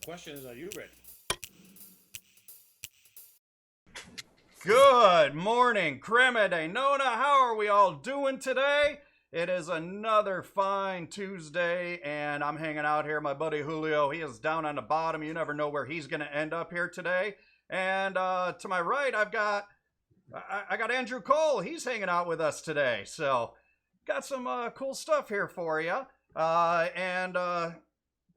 question is, are you ready? Good morning, Crema de Nona. How are we all doing today? It is another fine Tuesday, and I'm hanging out here. My buddy Julio, he is down on the bottom. You never know where he's going to end up here today. And to my right, I got Andrew Cole. He's hanging out with us today. So, got some cool stuff here for you. And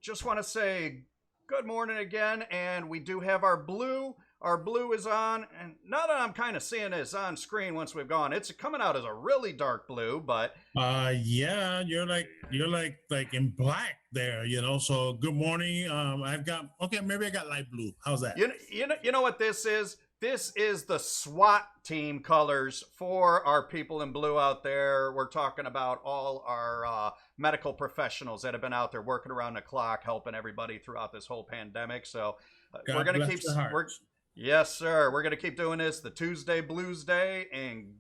just want to say good morning again. And we do have our blue. Our blue is on, and now that I'm kind of seeing this on screen once we've gone, it's coming out as a really dark blue, but yeah, you're like in black there, So good morning. I've got okay, maybe I got light blue. How's that? you know what this is? This is the SWAT team colors for our people in blue out there. We're talking about all our medical professionals that have been out there working around the clock, helping everybody throughout this whole pandemic. So we're gonna keep Yes, sir. We're going to keep doing this the Tuesday Blues Day, and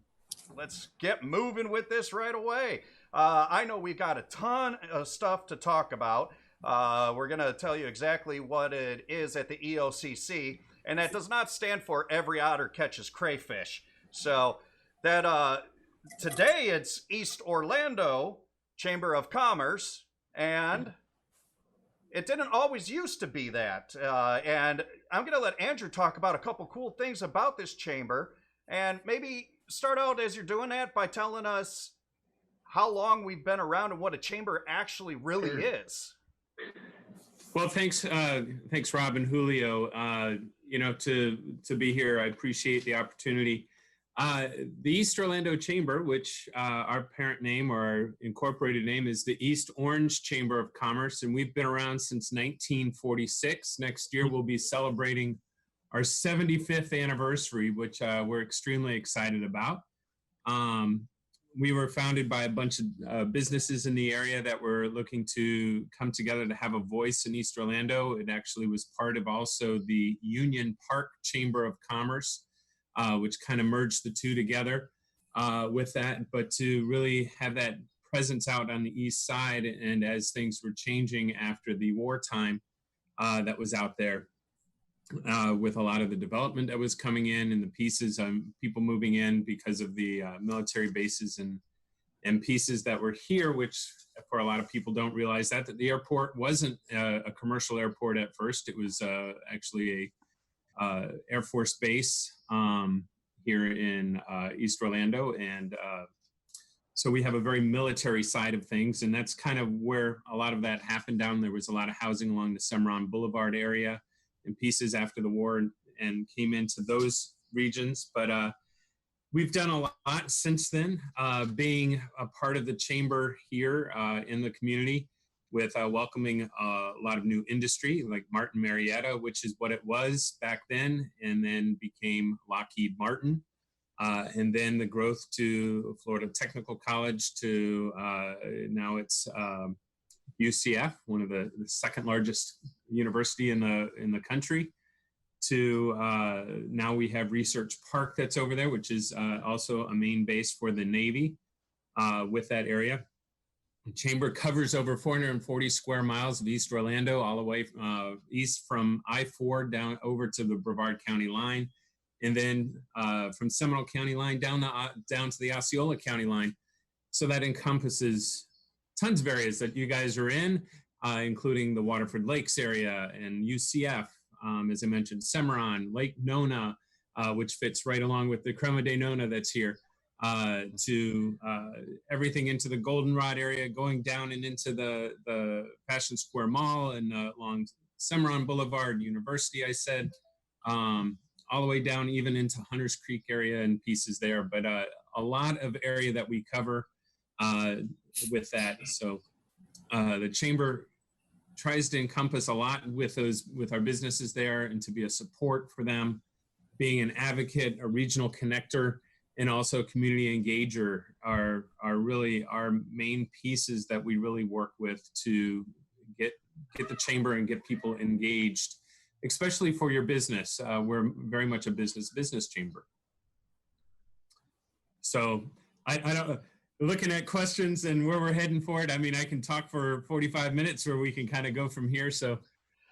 let's get moving with this right away. I know we've got a ton of stuff to talk about. We're going to tell you exactly what it is at the EOCC, and that does not stand for Every Otter Catches Crayfish. So that today it's East Orlando Chamber of Commerce, and it didn't always used to be that. And I'm going to let Andrew talk about a couple cool things about this chamber, and maybe start out as you're doing that by telling us how long we've been around and what a chamber actually really is. Well, thanks, Rob and Julio. To be here, I appreciate the opportunity. The East Orlando Chamber, which our parent name or our incorporated name is the East Orange Chamber of Commerce, and we've been around since 1946. Next year, we'll be celebrating our 75th anniversary, which we're extremely excited about. We were founded by a bunch of businesses in the area that were looking to come together to have a voice in East Orlando. It actually was part of also the Union Park Chamber of Commerce, which kind of merged the two together with that, but to really have that presence out on the east side, and as things were changing after the wartime that was out there, with a lot of the development that was coming in and the pieces, people moving in because of the military bases and pieces that were here, which for a lot of people don't realize that the airport wasn't a commercial airport at first. It was actually a Air Force base here in East Orlando, and so we have a very military side of things, and that's kind of where a lot of that happened down. There was a lot of housing along the Cimarron Boulevard area and pieces after the war, and came into those regions, but we've done a lot since then, being a part of the chamber here in the community, with welcoming a lot of new industry like Martin Marietta, which is what it was back then, and then became Lockheed Martin. And then the growth to Florida Technical College, to now it's UCF, one of the second largest university in the country, to now we have Research Park that's over there, which is also a main base for the Navy with that area. The chamber covers over 440 square miles of East Orlando, all the way east from I-4 down over to the Brevard County line, and then from Seminole County line down to the Osceola County line. So that encompasses tons of areas that you guys are in, including the Waterford Lakes area and UCF, as I mentioned, Cimarron, Lake Nona, which fits right along with the Crema de Nona that's here. To everything into the Goldenrod area, going down and into the Fashion Square Mall, and along Cimarron Boulevard, University, I said, all the way down even into Hunters Creek area and pieces there. But a lot of area that we cover with that. So the chamber tries to encompass a lot with our businesses there, and to be a support for them, being an advocate, a regional connector, and also community engager are really our main pieces that we really work with to get the chamber and get people engaged, especially for your business. We're very much a business chamber. So I don't, looking at questions and where we're heading for it, I mean, I can talk for 45 minutes, or we can kind of go from here. So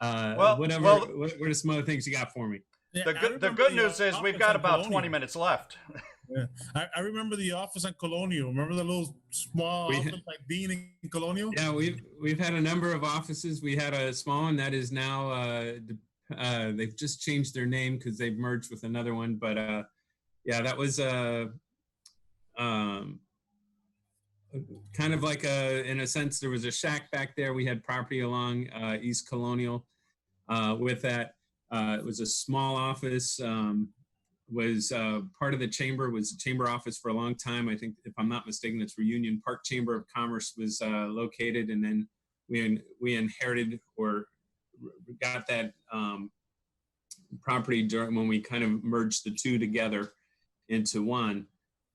Well, Whatever. well, What are some other things you got for me? Yeah, the I good the remember good news is we've office got on about Colonial. 20 minutes left. Yeah. I remember the office on Colonial. Remember the little small We- office like Dean in Colonial? Yeah, we've had a number of offices. We had a small one that is now they've just changed their name because they've merged with another one. But yeah, that was um, kind of like in a sense, there was a shack back there. We had property along East Colonial with that. It was a small office. Was part of the chamber, was a chamber office for a long time. I think, if I'm not mistaken, it's where Union Park Chamber of Commerce was located, and then we inherited or got that property during when we kind of merged the two together into one.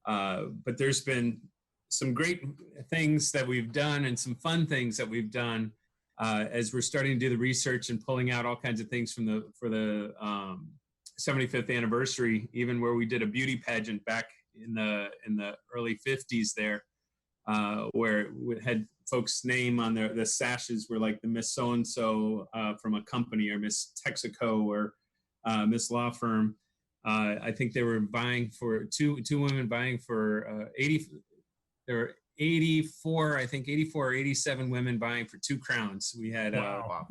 But there's been some great things that we've done and some fun things that we've done as we're starting to do the research and pulling out all kinds of things from for the 75th anniversary, even where we did a beauty pageant back in the early 50s there, where we had folks' name on the sashes were like the Miss So-and-so from a company, or Miss Texaco, or Miss Law Firm. I think they were buying for two women buying for 80. There were 84, I think 84 or 87 women buying for 2 crowns. We had Wow.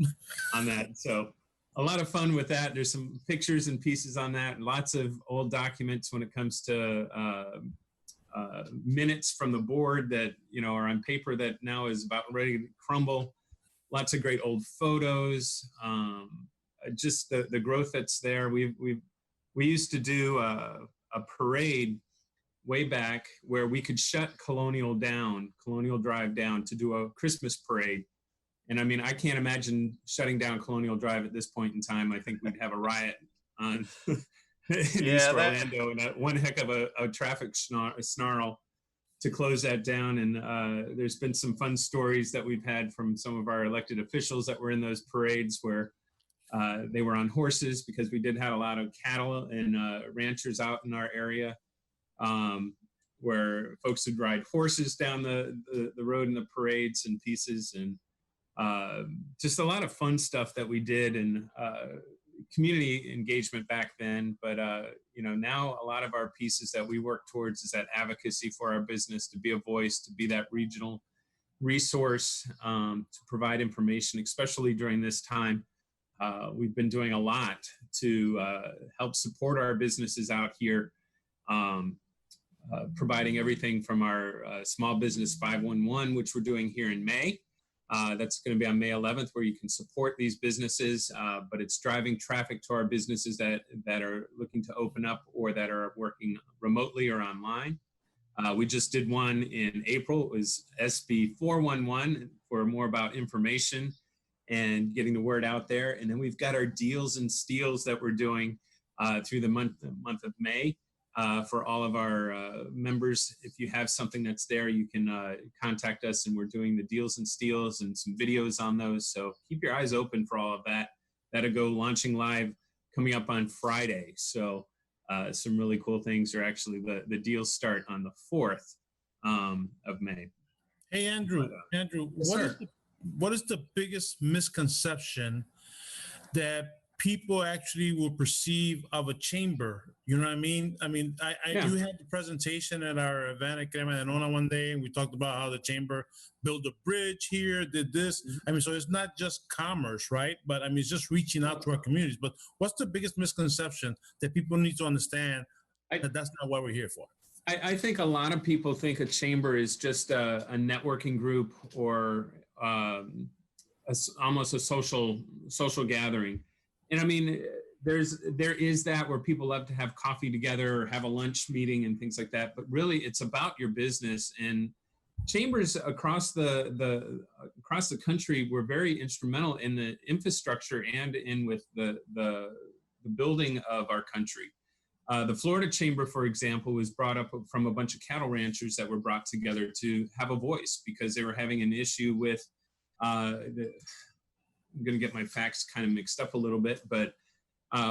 on that. So a lot of fun with that. There's some pictures and pieces on that. Lots of old documents when it comes to minutes from the board that are on paper that now is about ready to crumble. Lots of great old photos. Just the growth that's there. We used to do a parade way back where we could shut Colonial Drive down to do a Christmas parade. And I mean, I can't imagine shutting down Colonial Drive at this point in time. I think we'd have a riot on in East Orlando, and one heck of a traffic snarl to close that down. And there's been some fun stories that we've had from some of our elected officials that were in those parades where they were on horses, because we did have a lot of cattle and ranchers out in our area, where folks would ride horses down the road in the parades and pieces, and just a lot of fun stuff that we did, and community engagement back then. But now a lot of our pieces that we work towards is that advocacy for our business, to be a voice, to be that regional resource, to provide information, especially during this time. We've been doing a lot to help support our businesses out here, providing everything from our Small Business 511, which we're doing here in May. That's going to be on May 11th, where you can support these businesses, but it's driving traffic to our businesses that are looking to open up or that are working remotely or online. We just did one in April. It was SB 411 for more about information and getting the word out there. And then we've got our deals and steals that we're doing through the month of May for all of our members. If you have something that's there, you can contact us, and we're doing the deals and steals and some videos on those. So keep your eyes open for all of that. That'll go launching live coming up on Friday. So some really cool things are actually the deals start on the 4th of May. Hey, Andrew, Yes, what is the biggest misconception that people actually will perceive of a chamber? You know what I mean? Yeah. You had the presentation at our event at Crema de Nona one day, and we talked about how the chamber built a bridge here, did this. So it's not just commerce, right? But it's just reaching out to our communities. But what's the biggest misconception that people need to understand that that's not what we're here for? I think a lot of people think a chamber is just a networking group, or almost a social gathering. And there is that where people love to have coffee together or have a lunch meeting and things like that. But really, it's about your business. And chambers across the country were very instrumental in the infrastructure and with the building of our country. The Florida Chamber, for example, was brought up from a bunch of cattle ranchers that were brought together to have a voice, because they were having an issue with I'm going to get my facts kind of mixed up a little bit, but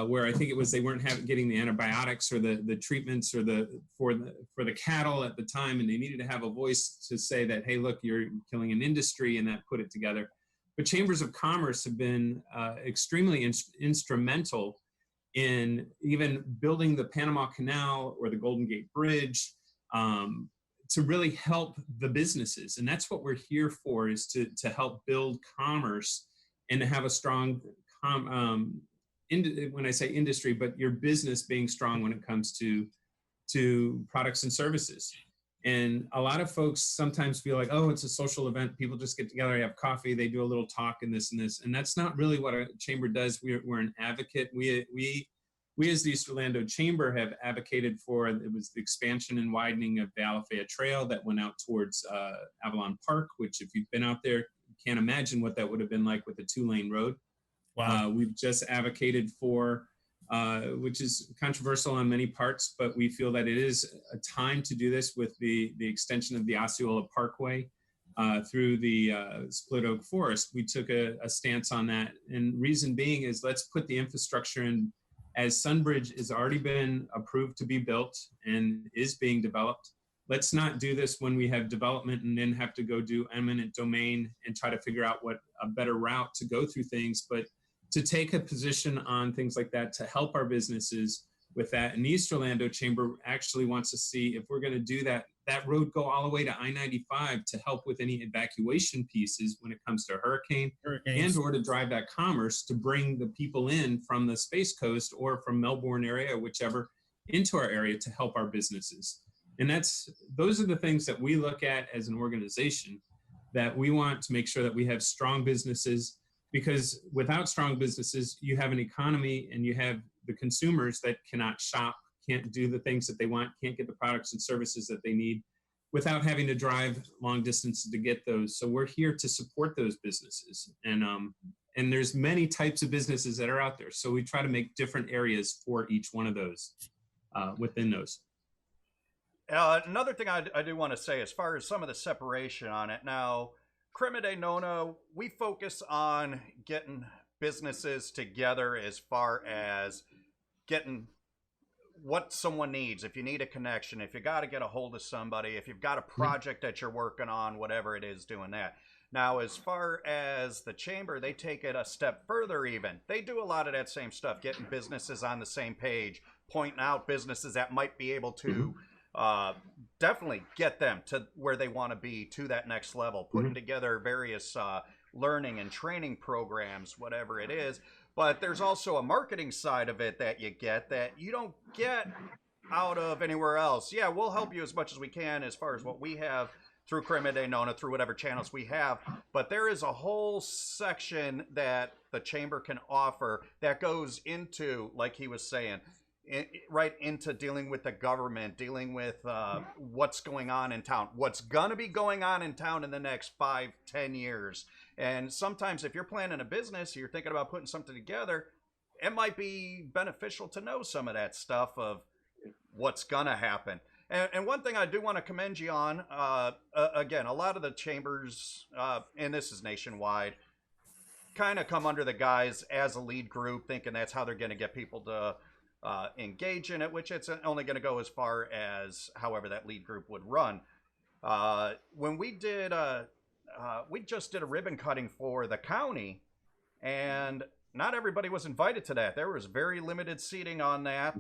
where I think it was they weren't getting the antibiotics or the treatments or for the cattle at the time, and they needed to have a voice to say that, hey, look, you're killing an industry, and that put it together. but chambers of commerce have been extremely instrumental in even building the Panama Canal or the Golden Gate Bridge, to really help the businesses. And that's what we're here for, is to help build commerce and to have a strong, when I say industry, but your business being strong when it comes to products and services. And a lot of folks sometimes feel like, oh, it's a social event. People just get together, have coffee, they do a little talk and this and this. And that's not really what a chamber does. We're an advocate. We as the East Orlando Chamber have advocated for, it was the expansion and widening of the Alafaya Trail that went out towards Avalon Park, which if you've been out there, you can't imagine what that would have been like with a 2-lane road. Wow. We've just advocated for, which is controversial on many parts, but we feel that it is a time to do this with the extension of the Osceola Parkway through the Split Oak Forest. We took a stance on that, and reason being is let's put the infrastructure in. As Sunbridge has already been approved to be built and is being developed, let's not do this when we have development and then have to go do eminent domain and try to figure out what a better route to go through things, but to take a position on things like that to help our businesses with that. And the East Orlando Chamber actually wants to see if we're going to do that road go all the way to I-95 to help with any evacuation pieces when it comes to hurricanes. And or to drive that commerce to bring the people in from the Space Coast or from Melbourne area, whichever, into our area to help our businesses. And those are the things that we look at as an organization, that we want to make sure that we have strong businesses, because without strong businesses, you have an economy and you have the consumers that cannot shop, can't do the things that they want, can't get the products and services that they need without having to drive long distances to get those. So we're here to support those businesses. And there's many types of businesses that are out there. So we try to make different areas for each one of those within those. Another thing I do want to say, as far as some of the separation on it now, Crema de Nona, we focus on getting businesses together as far as getting what someone needs. If you need a connection, if you got to get a hold of somebody, if you've got a project that you're working on, whatever it is, doing that. Now, as far as the chamber, they take it a step further even. They do a lot of that same stuff, getting businesses on the same page, pointing out businesses that might be able to definitely get them to where they want to be, to that next level, putting together various learning and training programs, whatever it is. But there's also a marketing side of it that you get that you don't get out of anywhere else. Yeah, we'll help you as much as we can as far as what we have through Crema de Nona, through whatever channels we have. But there is a whole section that the chamber can offer that goes into, like he was saying, right into dealing with the government, dealing with what's going on in town, what's going to be going on in town in the next 5-10 years. And sometimes if you're planning a business, you're thinking about putting something together, it might be beneficial to know some of that stuff of what's going to happen. And one thing I do want to commend you on, again, a lot of the chambers, and this is nationwide, kind of come under the guise as a lead group, thinking that's how they're going to get people to engage in it, which it's only going to go as far as however that lead group would run. When we did, we just did a ribbon cutting for the county, and not everybody was invited to that. There was very limited seating on that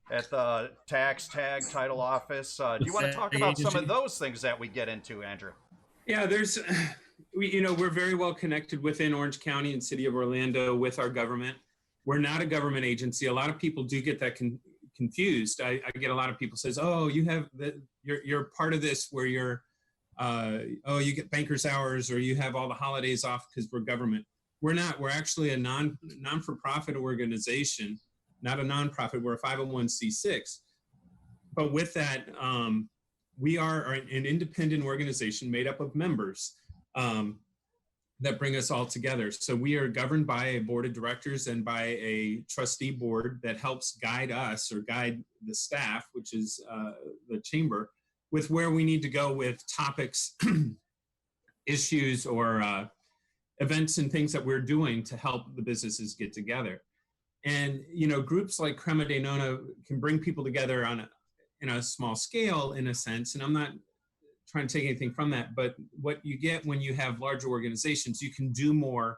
at the tax tag title office. Do you want to talk about some of those things that we get into, Andrew? Yeah, we're very well connected within Orange County and City of Orlando with our government. We're not a government agency. A lot of people do get that confused. I get a lot of people says, "Oh, you're part of this where you're, you get banker's hours or you have all the holidays off because we're government." We're not. We're actually a non-for-profit organization, not a nonprofit. We're a 501c6. But with that, we are an independent organization made up of members that bring us all together. So we are governed by a board of directors and by a trustee board that helps guide us or guide the staff, which is the chamber, with where we need to go with topics, issues, or events and things that we're doing to help the businesses get together. And, groups like Crema de Nona can bring people together in a small scale, in a sense. And I'm not trying to take anything from that, but what you get when you have larger organizations, you can do more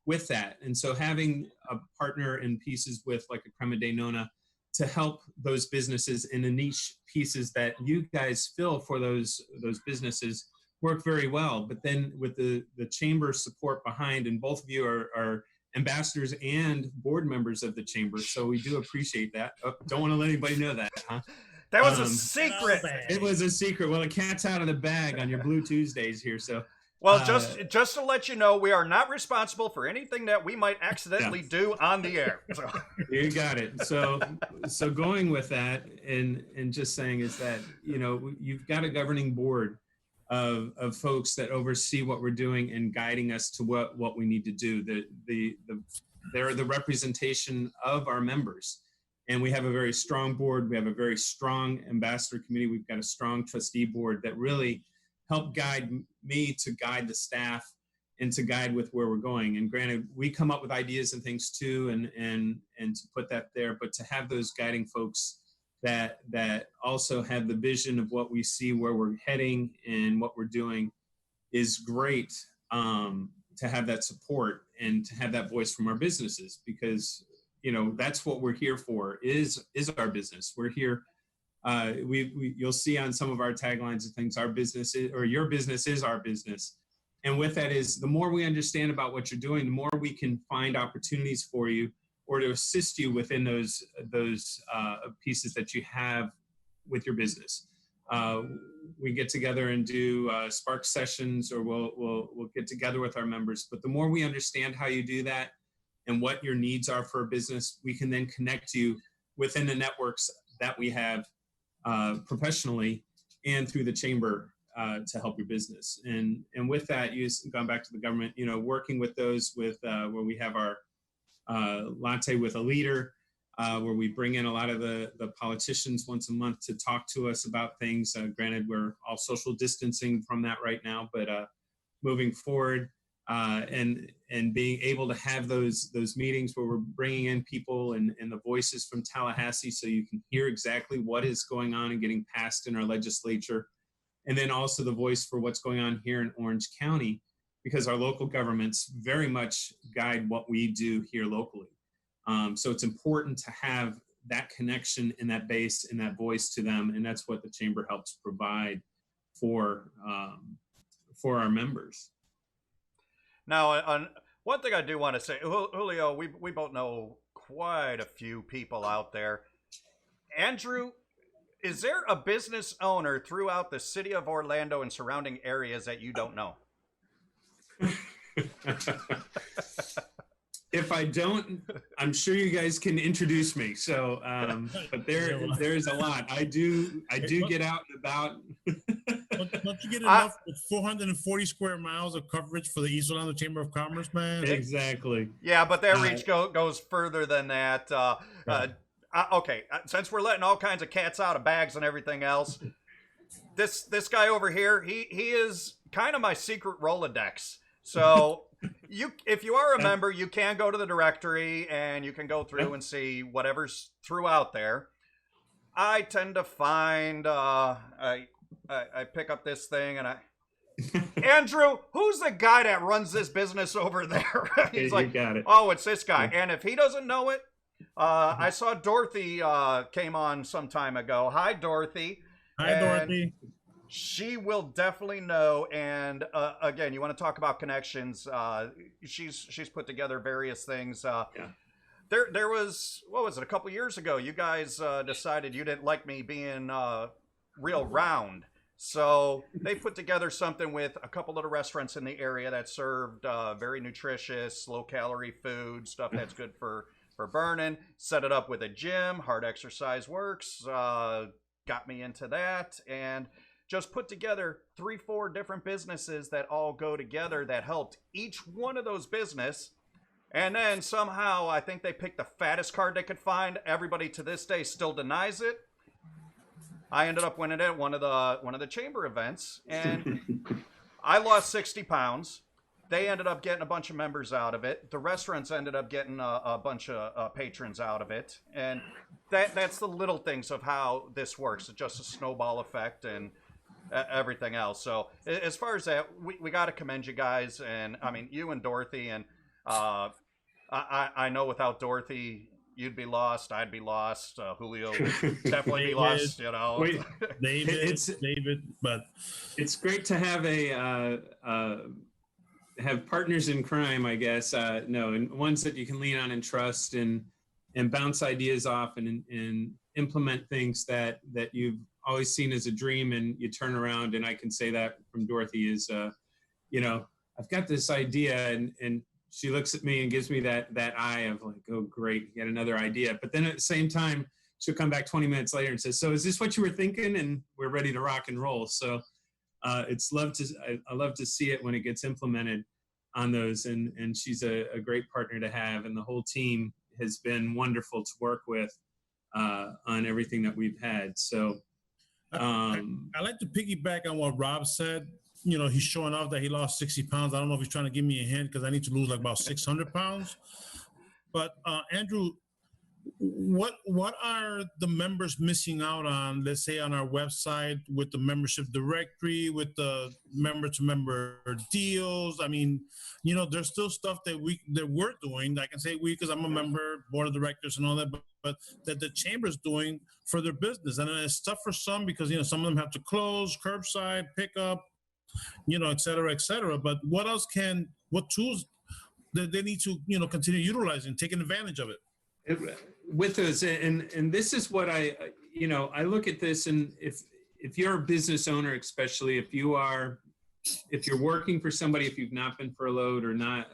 with that. And so having a partner in pieces with like a Crema de Nona to help those businesses in the niche pieces that you guys fill for those businesses work very well. But then with the chamber support behind, and both of you are ambassadors and board members of the chamber, so we do appreciate that. Oh, don't want to let anybody know that, huh? That was a secret. It was a secret. Well, the cat's out of the bag on your Blue Tuesdays here, so. Well, just to let you know, we are not responsible for anything that we might accidentally do on the air. So. You got it. So going with that and just saying is that, you know, you've got a governing board of folks that oversee what we're doing and guiding us to what we need to do. They're the representation of our members. And we have a very strong board. We have a very strong ambassador committee. We've got a strong trustee board that really help guide me to guide the staff and to guide with where we're going. And granted, we come up with ideas and things too, and to put that there, but to have those guiding folks that also have the vision of what we see, where we're heading and what we're doing is great, to have that support and to have that voice from our businesses, because, you know, that's what we're here for, is our business. We're here. You'll see on some of our taglines and things, our business is, or your business is our business. And with that is, the more we understand about what you're doing, the more we can find opportunities for you or to assist you within those pieces that you have with your business. We get together and do spark sessions, or we'll get together with our members. But the more we understand how you do that and what your needs are for a business, we can then connect you within the networks that we have professionally and through the chamber to help your business. And with that, gone back to the government, you know, working with those with where we have our latte with a leader, where we bring in a lot of the politicians once a month to talk to us about things. Granted, we're all social distancing from that right now, but moving forward, and being able to have those meetings where we're bringing in people and the voices from Tallahassee, so you can hear exactly what is going on and getting passed in our legislature, and then also the voice for what's going on here in Orange County, because our local governments very much guide what we do here locally. So it's important to have that connection and that base and that voice to them, and that's what the chamber helps provide for our members. Now, one thing I do want to say, Julio, we both know quite a few people out there. Andrew, is there a business owner throughout the city of Orlando and surrounding areas that you don't know? If I don't, I'm sure you guys can introduce me. So, but there's a lot. I do get out and about. Don't you get enough with 440 square miles of coverage for the East Orlando Chamber of Commerce, man? Exactly. Yeah, but their reach goes further than that. Okay, since we're letting all kinds of cats out of bags and everything else, this guy over here, he is kind of my secret Rolodex. So if you are a member, you can go to the directory and you can go through and see whatever's throughout there. I tend to find I pick up this thing and Andrew, who's the guy that runs this business over there? He's like, got it. Oh, it's this guy. And if he doesn't know it, I saw Dorothy came on some time ago. Hi, Dorothy. Hi, Dorothy. She will definitely know. And again, you want to talk about connections. She's put together various things. There was, what was it, a couple years ago, you guys decided you didn't like me being real round. So they put together something with a couple of the restaurants in the area that served very nutritious, low-calorie food, stuff that's good for burning. Set it up with a gym, Hard Exercise Works, got me into that, and just put together 3-4 different businesses that all go together that helped each one of those business. And then somehow I think they picked the fattest card they could find. Everybody to this day still denies it. I ended up winning it at one of the chamber events, and I lost 60 pounds. They ended up getting a bunch of members out of it. The restaurants ended up getting a bunch of patrons out of it, and that's the little things of how this works. It's just a snowball effect, and everything else. So as far as that, we got to commend you guys. And I mean, you and Dorothy, and I know without Dorothy, you'd be lost. I'd be lost. Julio would definitely be lost. You know, Wait, David, but it's great to have have partners in crime, I guess. No, and ones that you can lean on and trust, and bounce ideas off, and implement things that you've always seen as a dream, and you turn around. And I can say that from Dorothy is, I've got this idea, and she looks at me and gives me that eye of like, oh, great, you got another idea. But then at the same time, she'll come back 20 minutes later and says, so is this what you were thinking? And we're ready to rock and roll. So I love to see it when it gets implemented on those. And she's a great partner to have. And the whole team has been wonderful to work with on everything that we've had. So I like to piggyback on what Rob said. He's showing off that he lost 60 pounds. I don't know if he's trying to give me a hint because I need to lose like about 600 pounds. But Andrew, what are the members missing out on, let's say on our website with the membership directory, with the member-to-member deals? I mean, there's still stuff that we're doing. I can say we because I'm a member, board of directors and all that, but that the chamber's doing for their business. And it's tough for some because, some of them have to close, curbside, pick up, et cetera, et cetera. But what tools that they need to, continue utilizing, taking advantage of it? With those, and this is what I look at this, and if you're a business owner, especially if you're working for somebody, if you've not been furloughed or not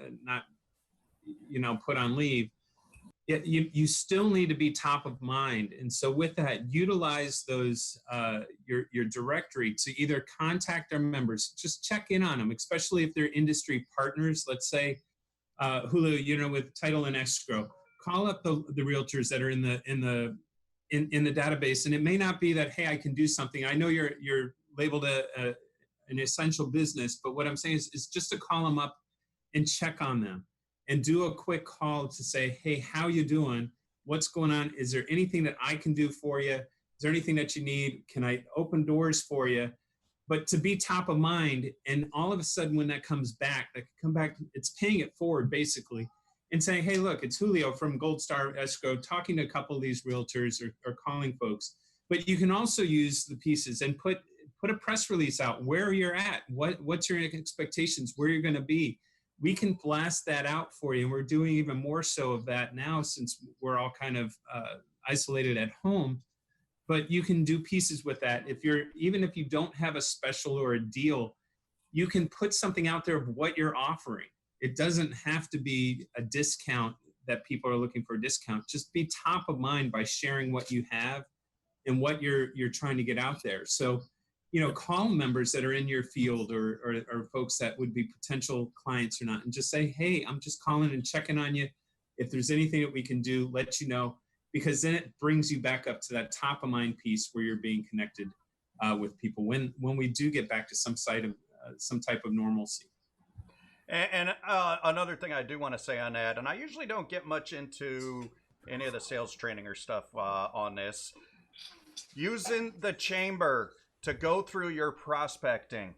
put on leave, you still need to be top of mind. And so with that, utilize those your directory to either contact our members, just check in on them, especially if they're industry partners. Let's say Julio, with title and escrow, call up the realtors that are in the database. And it may not be that, hey, I can do something. I know you're labeled an essential business, but what I'm saying is just to call them up and check on them and do a quick call to say, hey, how you doing? What's going on? Is there anything that I can do for you? Is there anything that you need? Can I open doors for you? But to be top of mind, and all of a sudden when that comes back, it's paying it forward basically, and saying, hey, look, it's Julio from Gold Star Escrow talking to a couple of these realtors or calling folks. But you can also use the pieces and put a press release out where you're at, what's your expectations, where you're going to be. We can blast that out for you. And we're doing even more so of that now since we're all kind of isolated at home. But you can do pieces with that. Even if you don't have a special or a deal, you can put something out there of what you're offering. It doesn't have to be a discount that people are looking for a discount. Just be top of mind by sharing what you have and what you're trying to get out there. So, call members that are in your field or folks that would be potential clients or not, and just say, hey, I'm just calling and checking on you. If there's anything that we can do, let you know, because then it brings you back up to that top of mind piece where you're being connected with people when we do get back to some type of normalcy. And another thing I do want to say on that, and I usually don't get much into any of the sales training or stuff on this, using the chamber to go through your prospecting.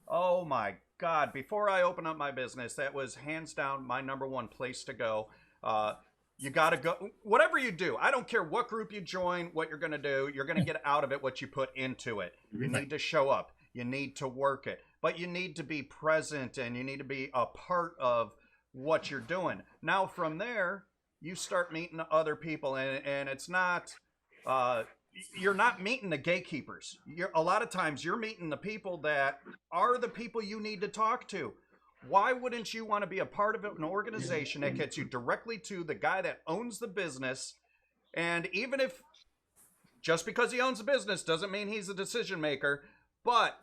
Oh my God, before I open up my business, that was hands down my number one place to go. You got to go, whatever you do, I don't care what group you join, what you're going to do, you're going to get out of it what you put into it. You need to show up, you need to work it, but you need to be present and you need to be a part of what you're doing. Now from there, you start meeting other people, and it's not, you're not meeting the gatekeepers. A lot of times you're meeting the people that are the people you need to talk to. Why wouldn't you want to be a part of an organization that gets you directly to the guy that owns the business? And even if just because he owns a business doesn't mean he's a decision maker, but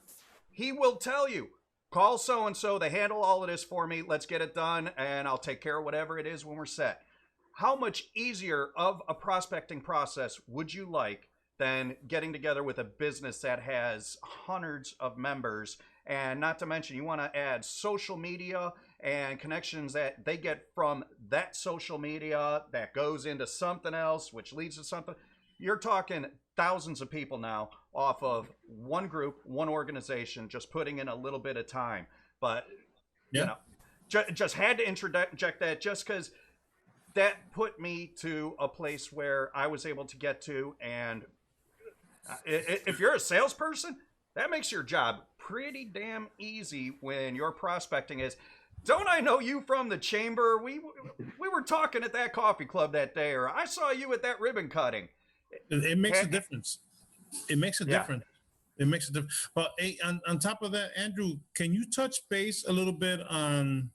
he will tell you, call so-and-so, they handle all of this for me, let's get it done, and I'll take care of whatever it is when we're set. How much easier of a prospecting process would you like than getting together with a business that has hundreds of members? And not to mention, you want to add social media and connections that they get from that social media that goes into something else, which leads to something. you're talking thousands of people now off of one group, one organization, just putting in a little bit of time. But you Yeah. know, just had to interject that just because that put me to a place where I was able to get to. And if you're a salesperson, that makes your job pretty damn easy when your prospecting is, don't I know you from the chamber? We were talking at that coffee club that day, or I saw you at that ribbon cutting. It makes a difference. It makes a Yeah. difference. It makes a difference. But hey, on top of that, Andrew, can you touch base a little bit on,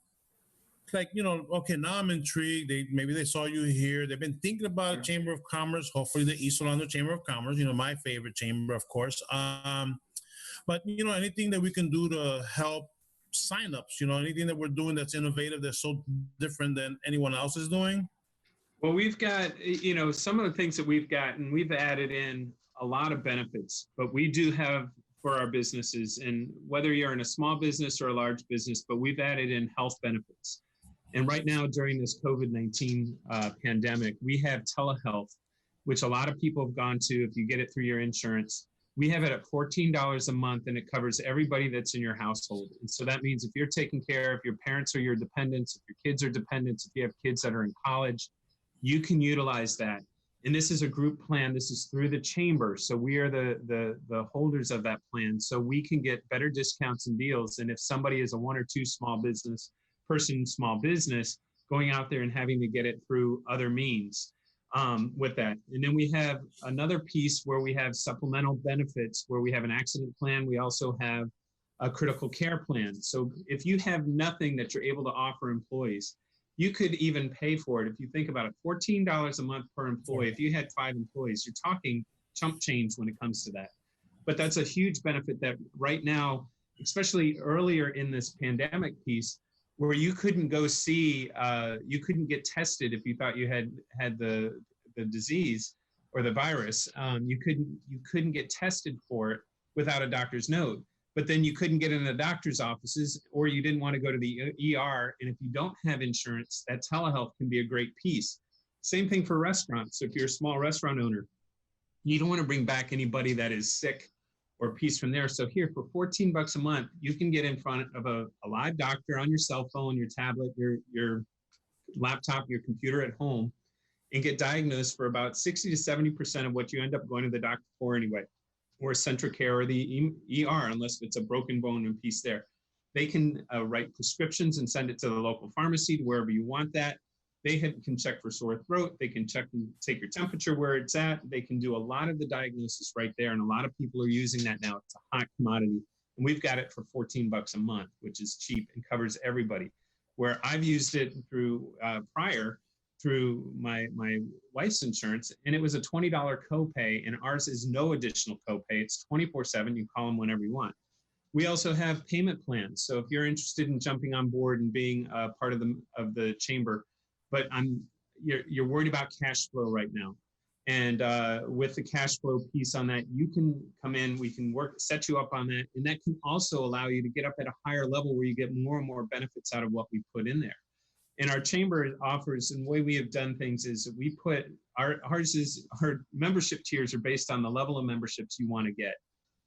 like, okay, now I'm intrigued. Maybe they saw you here. They've been thinking about Chamber of Commerce, hopefully the East Orlando Chamber of Commerce, my favorite chamber, of course. But anything that we can do to help signups, anything that we're doing that's innovative, that's so different than anyone else is doing. Well, we've got, some of the things that we've gotten, we've added in a lot of benefits, but we do have for our businesses, and whether you're in a small business or a large business, but we've added in health benefits. And right now, during this COVID-19 pandemic, we have telehealth, which a lot of people have gone to if you get it through your insurance. We have it at $14 a month, and it covers everybody that's in your household. And so that means if you're taking care, if your parents are your dependents, if your kids are dependents, if you have kids that are in college, you can utilize that. And this is a group plan. This is through the chamber. So we are the holders of that plan. So we can get better discounts and deals. And if somebody is a one or two small business, going out there and having to get it through other means with that. And then we have another piece where we have supplemental benefits, where we have an accident plan. We also have a critical care plan. So if you have nothing that you're able to offer employees, you could even pay for it. If you think about it, $14 a month per employee. If you had 5 employees, you're talking chump change when it comes to that. But that's a huge benefit that right now, especially earlier in this pandemic piece, where you couldn't go see, you couldn't get tested if you thought you had the disease or the virus. You couldn't get tested for it without a doctor's note. But then you couldn't get in the doctor's offices, or you didn't want to go to the ER. And if you don't have insurance, that telehealth can be a great piece. Same thing for restaurants. So if you're a small restaurant owner, you don't want to bring back anybody that is sick or a piece from there. So here, for $14 a month, you can get in front of a live doctor on your cell phone, your tablet, your laptop, your computer at home, and get diagnosed for about 60 to 70% of what you end up going to the doctor for anyway, or central care or the ER, unless it's a broken bone and piece there. They can write prescriptions and send it to the local pharmacy, wherever you want that. They can check for sore throat. They can check and take your temperature where it's at. They can do a lot of the diagnosis right there. And a lot of people are using that now. It's a hot commodity. And we've got it for $14 a month, which is cheap and covers everybody. Where I've used it through prior through my wife's insurance, and it was a $20 copay, and ours is no additional copay. It's 24/7. You call them whenever you want. We also have payment plans. So if you're interested in jumping on board and being a part of the chamber, but you're worried about cash flow right now, and with the cash flow piece on that, you can come in. We can set you up on that, and that can also allow you to get up at a higher level where you get more and more benefits out of what we put in there. And our chamber offers, and the way we have done things is we put our membership tiers are based on the level of memberships you want to get.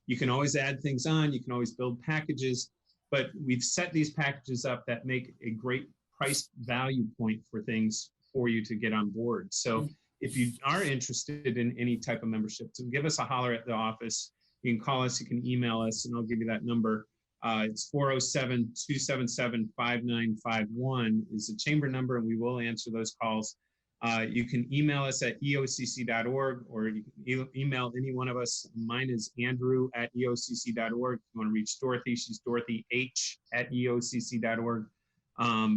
You can always add things on, you can always build packages, but we've set these packages up that make a great price value point for things for you to get on board. So if you are interested in any type of membership, so give us a holler at the office. You can call us, you can email us, and I'll give you that number. It's 407-277-5951 is the chamber number, and we will answer those calls. You can email us at eocc.org, or you can email any one of us. Mine is andrew@eocc.org. If you want to reach Dorothy, she's dorothyh@eocc.org.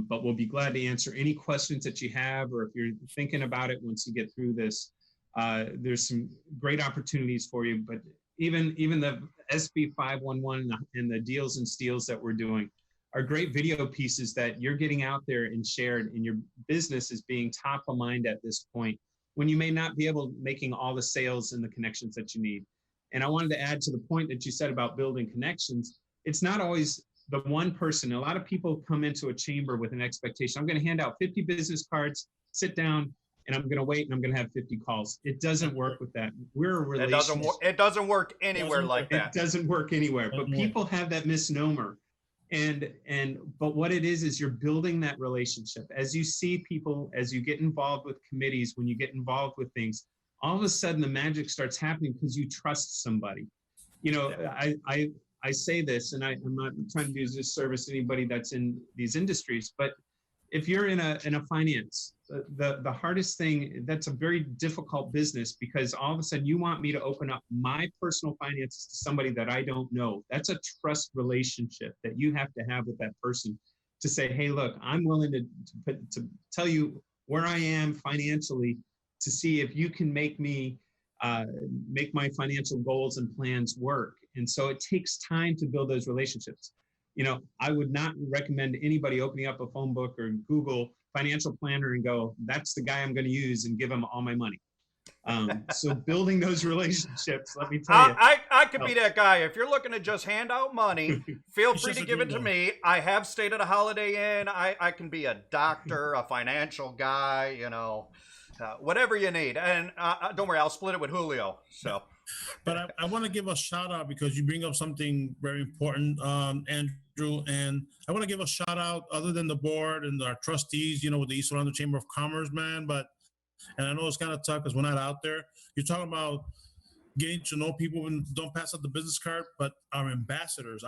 But we'll be glad to answer any questions that you have, or if you're thinking about it once you get through this. There's some great opportunities for you, but even the SB 511 and the deals and steals that we're doing are great video pieces that you're getting out there and shared, and your business is being top of mind at this point when you may not be making all the sales and the connections that you need. And I wanted to add to the point that you said about building connections. It's not always the one person. A lot of people come into a chamber with an expectation. I'm going to hand out 50 business cards, sit down, and I'm going to wait and I'm going to have 50 calls. It doesn't work with that. We're a relationship. It doesn't work anywhere like that. It doesn't work anywhere, but people have that misnomer. But what it is you're building that relationship. As you see people, as you get involved with committees, when you get involved with things, all of a sudden the magic starts happening because you trust somebody. You know, I say this, and I'm not trying to do this service to anybody that's in these industries, but if you're in a finance, the hardest thing, that's a very difficult business, because all of a sudden you want me to open up my personal finances to somebody that I don't know. That's a trust relationship that you have to have with that person to say, hey, look, I'm willing to tell you where I am financially to see if you can make me make my financial goals and plans work. And so it takes time to build those relationships. You know, I would not recommend anybody opening up a phone book or Google financial planner and go, that's the guy I'm going to use, and give him all my money. So building those relationships, let me tell you. I could be that guy. If you're looking to just hand out money, feel free to give it to me. I have stayed at a Holiday Inn. I can be a doctor, a financial guy, you know, whatever you need. And don't worry, I'll split it with Julio. So. But I want to give a shout out, because you bring up something very important, Andrew, and I want to give a shout out, other than the board and our trustees, you know, with the East Orlando Chamber of Commerce, man. And I know it's kind of tough because we're not out there. You're talking about getting to know people and don't pass out the business card, but our ambassadors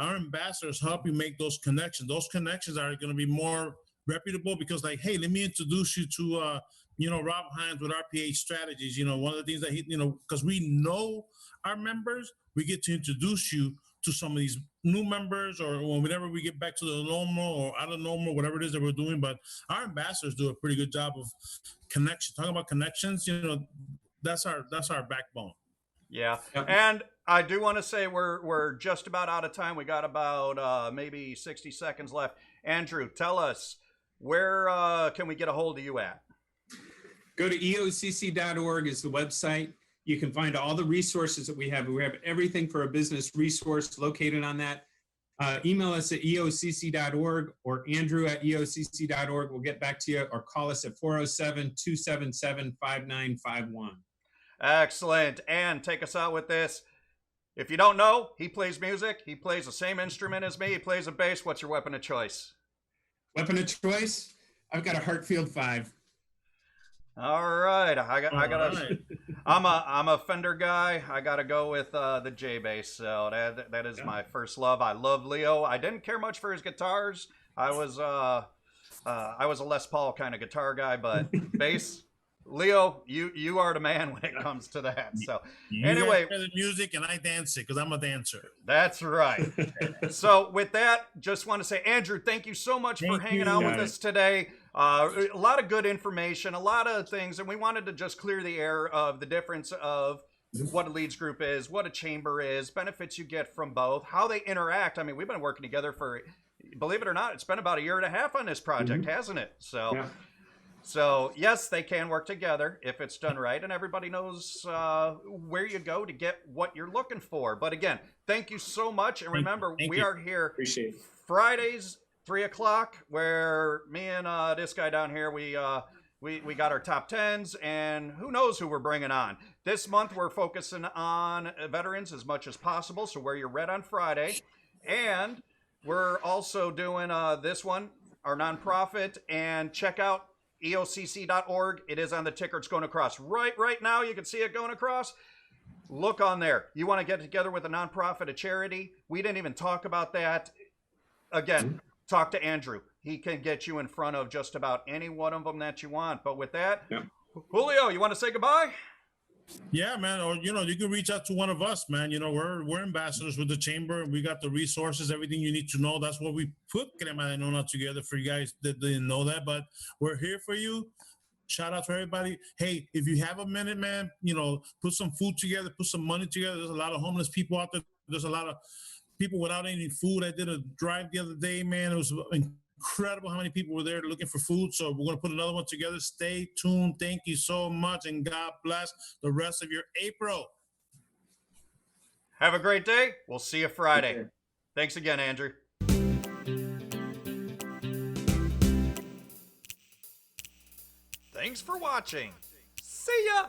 help you make those connections. Those connections are going to be more reputable, because, like, hey, let me introduce you to you know, Rob Hines with RPH Strategies. You know, one of the things that he, you know, because we know our members, we get to introduce you to some of these new members, or whenever we get back to the normal or out of normal, whatever it is that we're doing. But our ambassadors do a pretty good job of connection. Talking about connections, you know, that's our backbone. Yeah. And I do want to say we're just about out of time. We got about maybe 60 seconds left. Andrew, tell us, where can we get a hold of you at? Go to EOCC.org is the website. You can find all the resources that we have. We have everything for a business resource located on that. Email us at EOCC.org or Andrew at EOCC.org. We'll get back to you, or call us at 407-277-5951. Excellent. And take us out with this. If you don't know, he plays music. He plays the same instrument as me. He plays a bass. What's your weapon of choice? Weapon of choice? I've got a Hartfield 5. All right, I'm a Fender guy. I gotta go with the J bass. So that is my first love. I love Leo. I didn't care much for his guitars. I was a Les Paul kind of guitar guy, but bass. Leo, you are the man when it comes to that. So anyway, the music and I dance it because I'm a dancer. That's right. So with that, just want to say, Andrew, thank you so much for hanging out with us today. A lot of good information, a lot of things, and we wanted to just clear the air of the difference of what a leads group is, what a chamber is, benefits you get from both, how they interact. I mean, we've been working together for, believe it or not, it's been about 1.5 years on this project, hasn't it? So. Yeah. So, yes, they can work together if it's done right, and everybody knows where you go to get what you're looking for. But again, thank you so much. And remember, we are here Fridays, 3 o'clock, where me and this guy down here, we got our top 10s, and who knows who we're bringing on. This month, we're focusing on veterans as much as possible, so wear your red on Friday. And we're also doing this one, our nonprofit, and check out EOCC.org. It is on the ticker. It's going across right now. You can see it going across. Look on there. You want to get together with a nonprofit, a charity. We didn't even talk about that. Again, talk to Andrew. He can get you in front of just about any one of them that you want. But with that, Julio, you want to say goodbye? Yeah, man. Or, you know, you can reach out to one of us, man. You know, we're ambassadors with the chamber, and we got the resources, everything you need to know. That's what we put Crema de Nona together for you guys that didn't know that. But we're here for you. Shout out to everybody. Hey, if you have a minute, man, you know, put some food together, put some money together. There's a lot of homeless people out there. There's a lot of people without any food. I did a drive the other day, man. It was incredible how many people were there looking for food. So we're going to put another one together. Stay tuned. Thank you so much, and God bless the rest of your April. Have a great day. We'll see you Friday. Thanks again, Andrew. Thanks for watching. See ya!